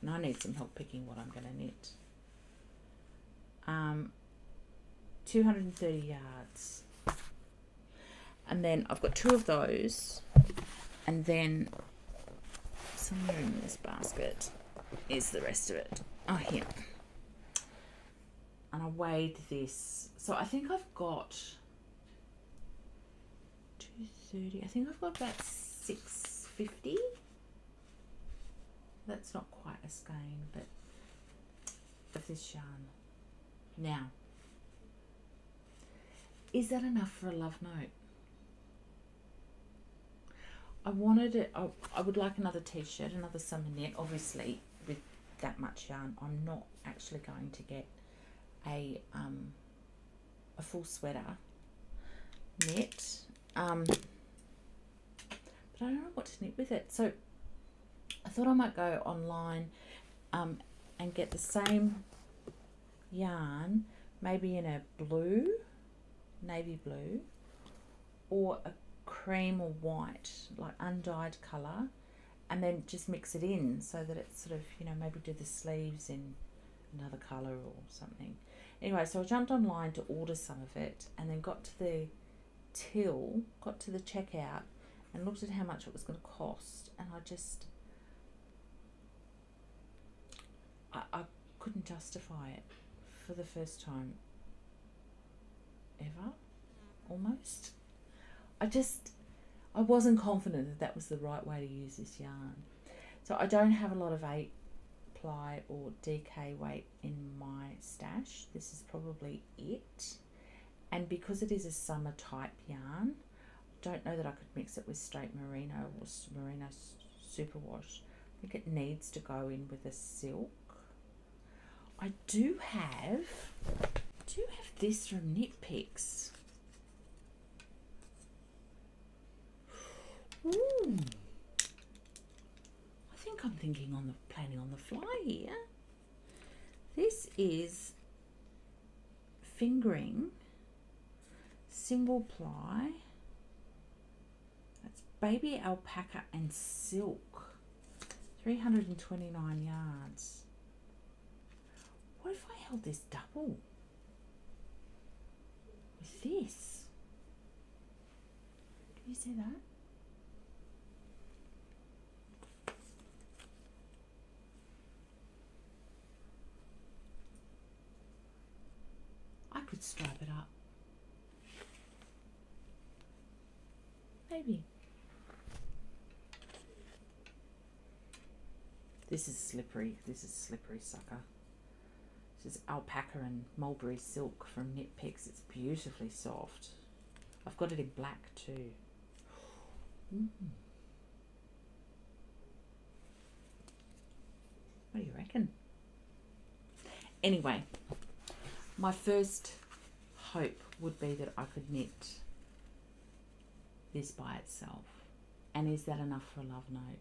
and I need some help picking what I'm going to knit. 230 yards. And then I've got 2 of those, and then somewhere in this basket is the rest of it. Oh, here. And I weighed this. So I think I've got 230. I think I've got about 650. That's not quite a skein, but of this yarn. Now, is that enough for a love note? I wanted it. I would like another t-shirt, another summer knit. Obviously, with that much yarn, I'm not actually going to get a full sweater knit. But I don't know what to knit with it. So I thought I might go online and get the same yarn, maybe in a blue, navy blue, or a cream or white, like undyed colour, and then just mix it in so that it's sort of, you know, maybe do the sleeves in another colour or something. Anyway, so I jumped online to order some of it, and then got to the till, got to the checkout, and looked at how much it was going to cost, and I couldn't justify it for the first time ever, almost. I wasn't confident that that was the right way to use this yarn. So I don't have a lot of 8 ply or DK weight in my stash. This is probably it. And because it is a summer type yarn, I don't know that I could mix it with straight merino or merino superwash. I think it needs to go in with a silk. I do have this from Knit Picks. Ooh. I think I'm thinking planning on the fly here. This is fingering, single ply. That's baby alpaca and silk. 329 yards. What if I held this double with this? Can you see that? I could stripe it up. Maybe. This is slippery. This is slippery sucker. This is alpaca and mulberry silk from Knit Picks. It's beautifully soft. I've got it in black too. What do you reckon? Anyway, my first hope would be that I could knit this by itself. And is that enough for a love note?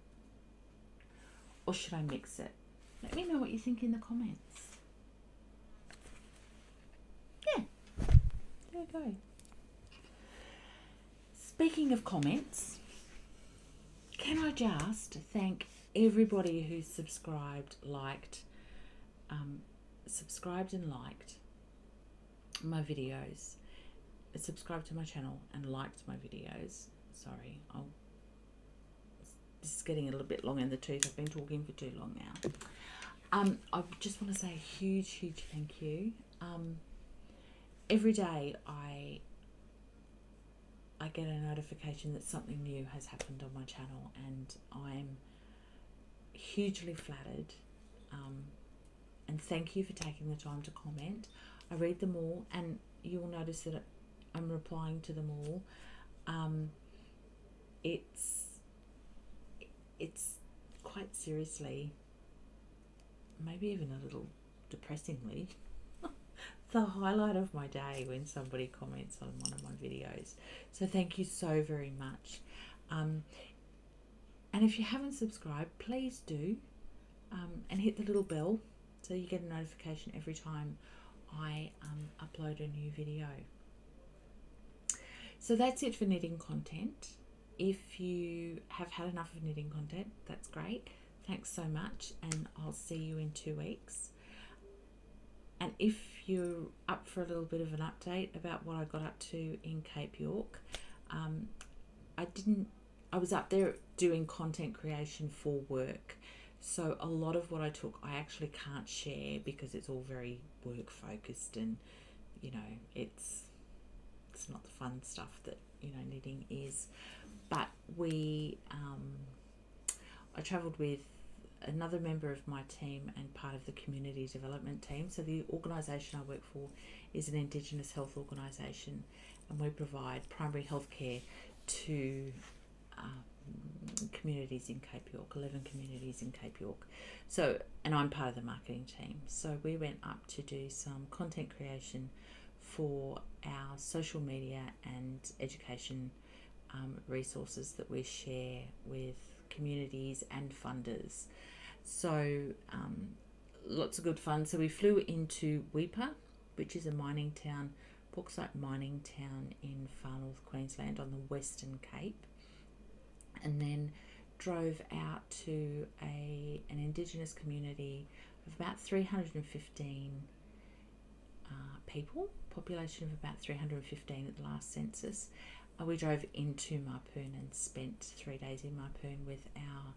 Or should I mix it? Let me know what you think in the comments. Yeah, there you go. Speaking of comments, can I just thank everybody who subscribed and liked my videos, subscribed to my channel and liked my videos. Sorry, this is getting a little bit long in the tooth. I've been talking for too long now. I just want to say a huge thank you. Every day I get a notification that something new has happened on my channel, and I'm hugely flattered. And thank you for taking the time to comment. I read them all, and you'll notice that I'm replying to them all. It's quite seriously, maybe even a little depressingly, the highlight of my day when somebody comments on one of my videos. So thank you so very much. And if you haven't subscribed, please do, and hit the little bell so you get a notification every time I upload a new video. So that's it for knitting content. If you have had enough of knitting content, that's great. Thanks so much, and I'll see you in 2 weeks. And if you're up for a little bit of an update about what I got up to in Cape York, I was up there doing content creation for work. So a lot of what I took, I actually can't share because it's all very work focused, and you know, it's not the fun stuff that, you know, knitting is. But I travelled with another member of my team and part of the community development team. So the organisation I work for is an Indigenous health organisation, and we provide primary health care to communities in Cape York, 11 communities in Cape York. So, and I'm part of the marketing team. So we went up to do some content creation for our social media and education resources that we share with communities and funders. So lots of good fun. So we flew into Weipa, which is a mining town, bauxite mining town in far north Queensland on the Western Cape, and then drove out to an Indigenous community of about 315 people, population of about 315 at the last census. We drove into Mapoon and spent 3 days in Mapoon with our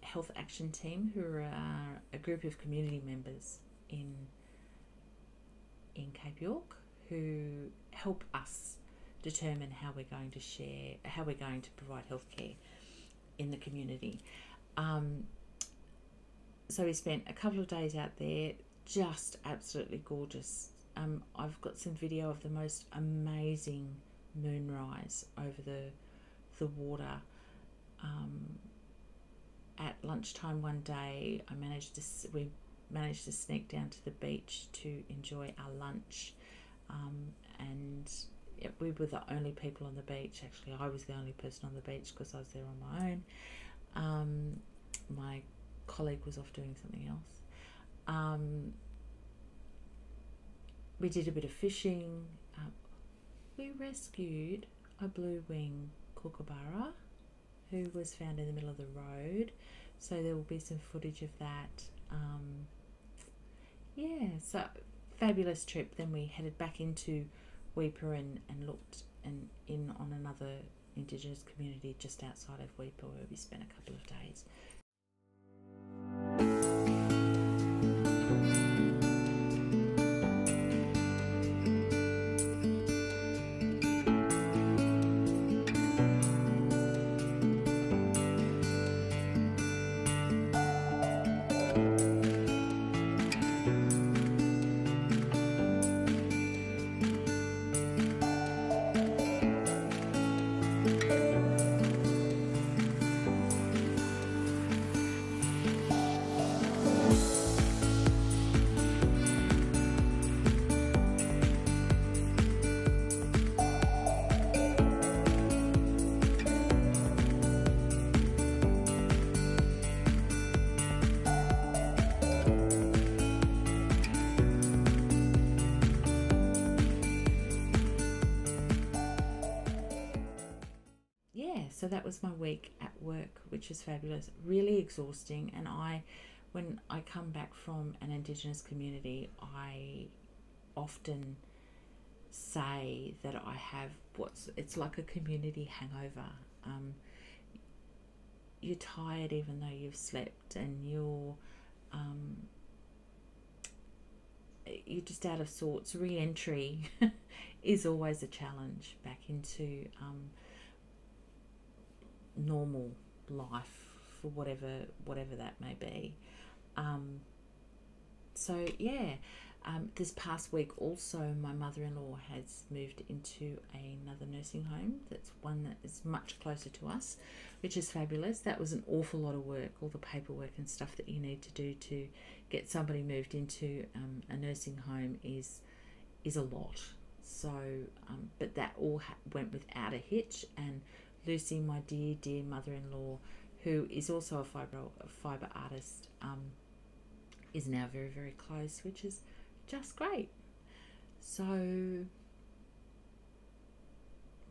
health action team, who are a group of community members in Cape York, who help us determine how we're going to provide healthcare in the community. So we spent a couple of days out there, just absolutely gorgeous. I've got some video of the most amazing moonrise over the water. At lunchtime one day, we managed to sneak down to the beach to enjoy our lunch, and we were the only people on the beach. Actually, I was the only person on the beach because I was there on my own. My colleague was off doing something else. We did a bit of fishing. We rescued a blue-wing kookaburra who was found in the middle of the road, so there will be some footage of that. Yeah, so fabulous trip. Then we headed back into Weipa and looked in on another Indigenous community just outside of Weipa, where we spent a couple of days. So that was my week at work, which was fabulous, really exhausting. And when I come back from an Indigenous community, I often say that I have it's like a community hangover. You're tired even though you've slept, and you're just out of sorts. Re-entry is always a challenge back into normal life, for whatever that may be. So yeah, this past week also my mother-in-law has moved into another nursing home. That's one that is much closer to us, which is fabulous. That was an awful lot of work, all the paperwork and stuff that you need to do to get somebody moved into a nursing home is a lot. So but that all went without a hitch, and Lucy, my dear mother-in-law, who is also a fibre artist, is now very, very close, which is just great. So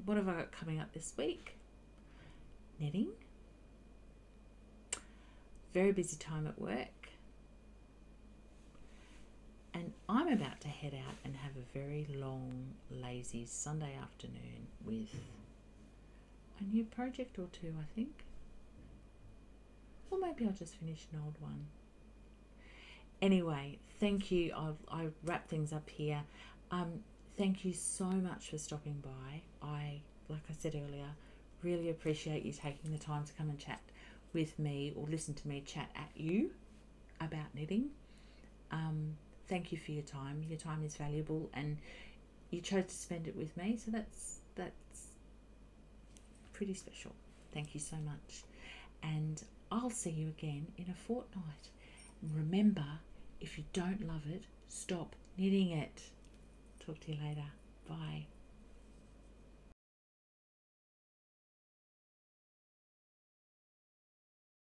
what have I got coming up this week? Knitting. Very busy time at work. And I'm about to head out and have a very long, lazy Sunday afternoon with a new project or two, I think. Or maybe I'll just finish an old one. Anyway, thank you. I'll wrap things up here. Thank you so much for stopping by. Like I said earlier, really appreciate you taking the time to come and chat with me, or listen to me chat at you about knitting. Thank you for your time. Your time is valuable, and you chose to spend it with me, so that's pretty special. Thank you so much, and I'll see you again in a fortnight. And remember, if you don't love it, stop knitting it. Talk to you later. Bye.